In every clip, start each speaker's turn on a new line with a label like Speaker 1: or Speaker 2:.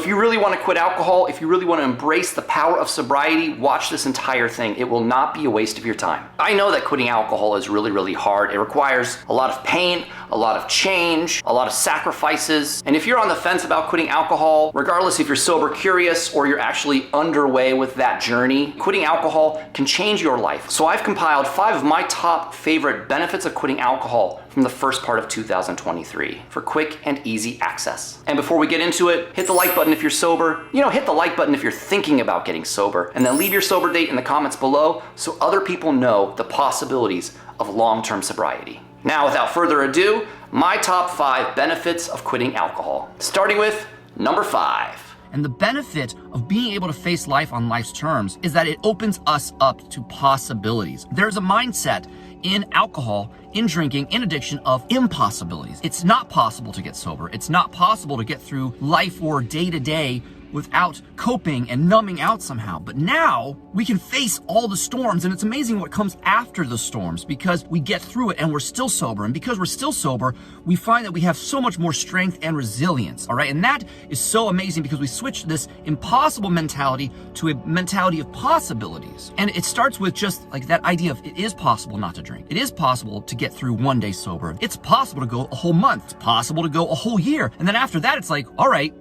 Speaker 1: If you really want to quit alcohol, if you really want to embrace the power of sobriety, watch this entire thing. It will not be a waste of your time. I know that quitting alcohol is really, really hard. It requires a lot of pain, a lot of change, a lot of sacrifices. And if you're on the fence about quitting alcohol, regardless if you're sober curious or you're actually underway with that journey, quitting alcohol can change your life. So I've compiled 5 of my top favorite benefits of quitting alcohol from the first part of 2023 for quick and easy access. And before we get into it, hit the like button if you're sober. Hit the like button if you're thinking about getting sober, and then leave your sober date in the comments below so other people know the possibilities of long-term sobriety. Now, without further ado, my top 5 benefits of quitting alcohol. Starting with number 5.
Speaker 2: And the benefit of being able to face life on life's terms is that it opens us up to possibilities. There's a mindset in alcohol, in drinking, in addiction of impossibilities. It's not possible to get sober. It's not possible to get through life or day to day without coping and numbing out somehow. But now we can face all the storms, and it's amazing what comes after the storms because we get through it and we're still sober. And because we're still sober, we find that we have so much more strength and resilience, all right? And that is so amazing because we switched this impossible mentality to a mentality of possibilities. And it starts with just like that idea of it is possible not to drink. It is possible to get through one day sober. It's possible to go a whole month. It's possible to go a whole year. And then after that, it's like, all right,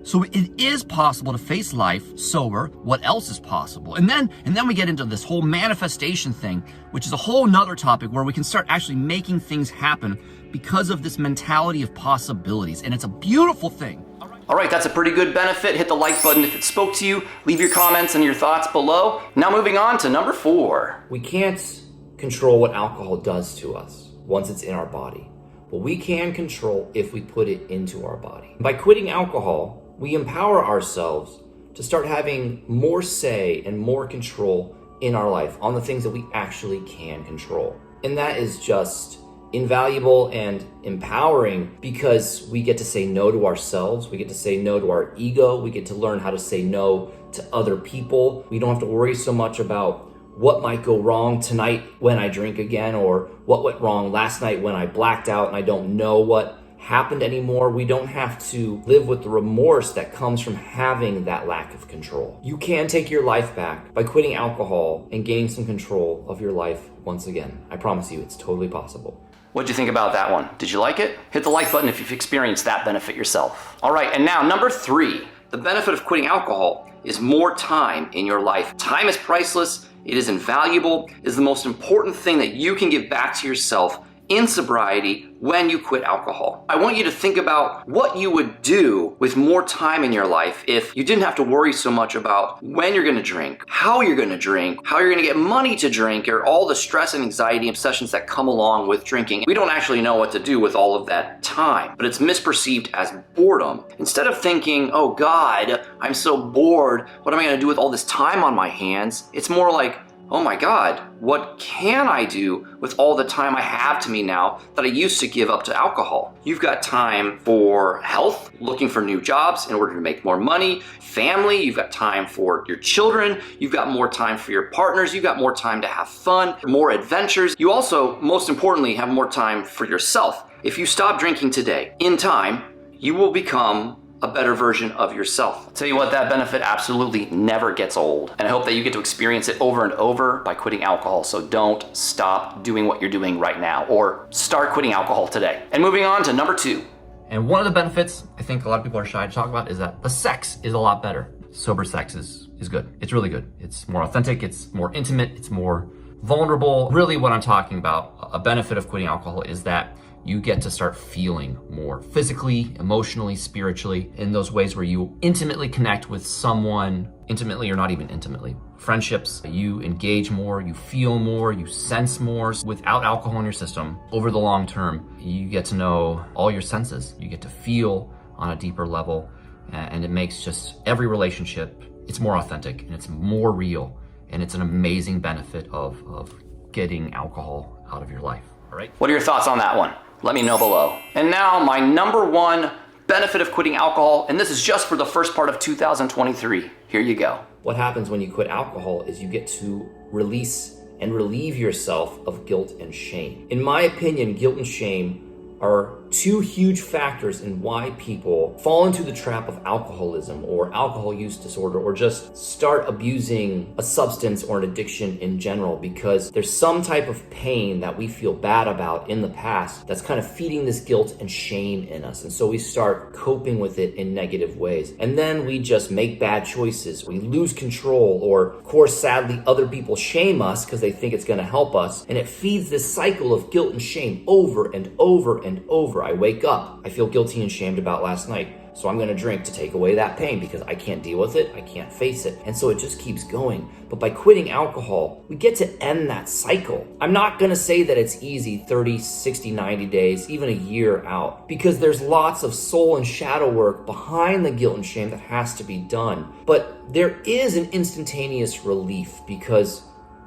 Speaker 2: so it is possible to face life sober. What else is possible? And then we get into this whole manifestation thing, which is a whole nother topic where we can start actually making things happen because of this mentality of possibilities. And it's a beautiful thing.
Speaker 1: All right, that's a pretty good benefit. Hit the like button if it spoke to you. Leave your comments and your thoughts below. Now moving on to number 4.
Speaker 3: We can't control what alcohol does to us once it's in our body, but we can control if we put it into our body. By quitting alcohol, we empower ourselves to start having more say and more control in our life on the things that we actually can control. And that is just invaluable and empowering because we get to say no to ourselves. We get to say no to our ego. We get to learn how to say no to other people. We don't have to worry so much about what might go wrong tonight when I drink again, or what went wrong last night when I blacked out and I don't know what happened anymore. We don't have to live with the remorse that comes from having that lack of control. You can take your life back by quitting alcohol and gaining some control of your life once again. I promise you, it's totally possible.
Speaker 1: What'd you think about that one? Did you like it? Hit the like button if you've experienced that benefit yourself. All right, and now number 3. The benefit of quitting alcohol is more time in your life. Time is priceless. It is invaluable. It is the most important thing that you can give back to yourself in sobriety when you quit alcohol. I want you to think about what you would do with more time in your life if you didn't have to worry so much about when you're going to drink, how you're going to drink, how you're going to get money to drink, or all the stress and anxiety and obsessions that come along with drinking. We don't actually know what to do with all of that time, but it's misperceived as boredom. Instead of thinking, oh God, I'm so bored, what am I going to do with all this time on my hands? It's more like, oh my God, what can I do with all the time I have to me now that I used to give up to alcohol? You've got time for health, looking for new jobs in order to make more money, family, you've got time for your children, you've got more time for your partners, you've got more time to have fun, more adventures. You also, most importantly, have more time for yourself. If you stop drinking today, in time, you will become a better version of yourself. I'll tell you what, that benefit absolutely never gets old. And I hope that you get to experience it over and over by quitting alcohol. So don't stop doing what you're doing right now, or start quitting alcohol today. And moving on to number 2.
Speaker 2: And one of the benefits I think a lot of people are shy to talk about is that the sex is a lot better. Sober sex is good. It's really good. It's more authentic, it's more intimate, it's more vulnerable. Really what I'm talking about, a benefit of quitting alcohol is that you get to start feeling more physically, emotionally, spiritually, in those ways where you intimately connect with someone, intimately or not even intimately. Friendships, you engage more, you feel more, you sense more. Without alcohol in your system, over the long term, you get to know all your senses. You get to feel on a deeper level, and it makes just every relationship, it's more authentic and it's more real, and it's an amazing benefit of getting alcohol out of your life. All right?
Speaker 1: What are your thoughts on that one? Let me know below. And now my number 1 benefit of quitting alcohol, and this is just for the first part of 2023. Here you go.
Speaker 3: What happens when you quit alcohol is you get to release and relieve yourself of guilt and shame. In my opinion, guilt and shame are two huge factors in why people fall into the trap of alcoholism or alcohol use disorder, or just start abusing a substance or an addiction in general, because there's some type of pain that we feel bad about in the past that's kind of feeding this guilt and shame in us. And so we start coping with it in negative ways. And then we just make bad choices. We lose control, or of course, sadly, other people shame us because they think it's going to help us. And it feeds this cycle of guilt and shame over and over and over. I wake up, I feel guilty and shamed about last night, so I'm going to drink to take away that pain because I can't deal with it, I can't face it. And so it just keeps going. But by quitting alcohol, we get to end that cycle. I'm not going to say that it's easy 30, 60, 90 days, even a year out, because there's lots of soul and shadow work behind the guilt and shame that has to be done. But there is an instantaneous relief, because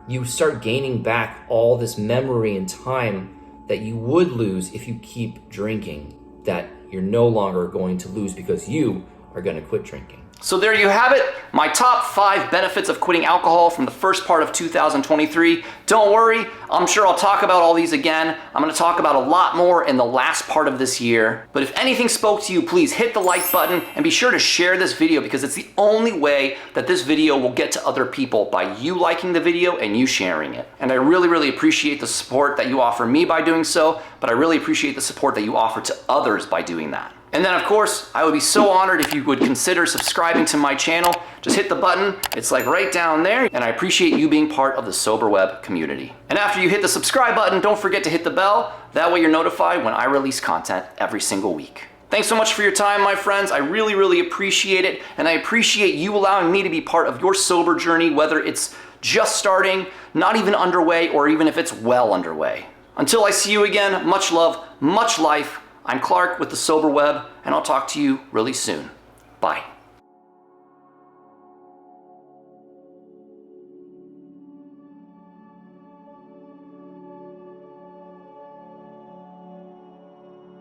Speaker 3: you start gaining back all this memory and time that you would lose if you keep drinking, that you're no longer going to lose because you are going to quit drinking.
Speaker 1: So there you have it, my top 5 benefits of quitting alcohol from the first part of 2023. Don't worry, I'm sure I'll talk about all these again. I'm going to talk about a lot more in the last part of this year. But if anything spoke to you, please hit the like button and be sure to share this video, because it's the only way that this video will get to other people, by you liking the video and you sharing it. And I really, really appreciate the support that you offer me by doing so, but I really appreciate the support that you offer to others by doing that. And then, of course, I would be so honored if you would consider subscribing to my channel. Just hit the button. It's like right down there. And I appreciate you being part of the Sober Webb community. And after you hit the subscribe button, don't forget to hit the bell. That way you're notified when I release content every single week. Thanks so much for your time, my friends. I really, really appreciate it. And I appreciate you allowing me to be part of your sober journey, whether it's just starting, not even underway, or even if it's well underway. Until I see you again, much love, much life. I'm Clark with the Sober Webb, and I'll talk to you really soon. Bye.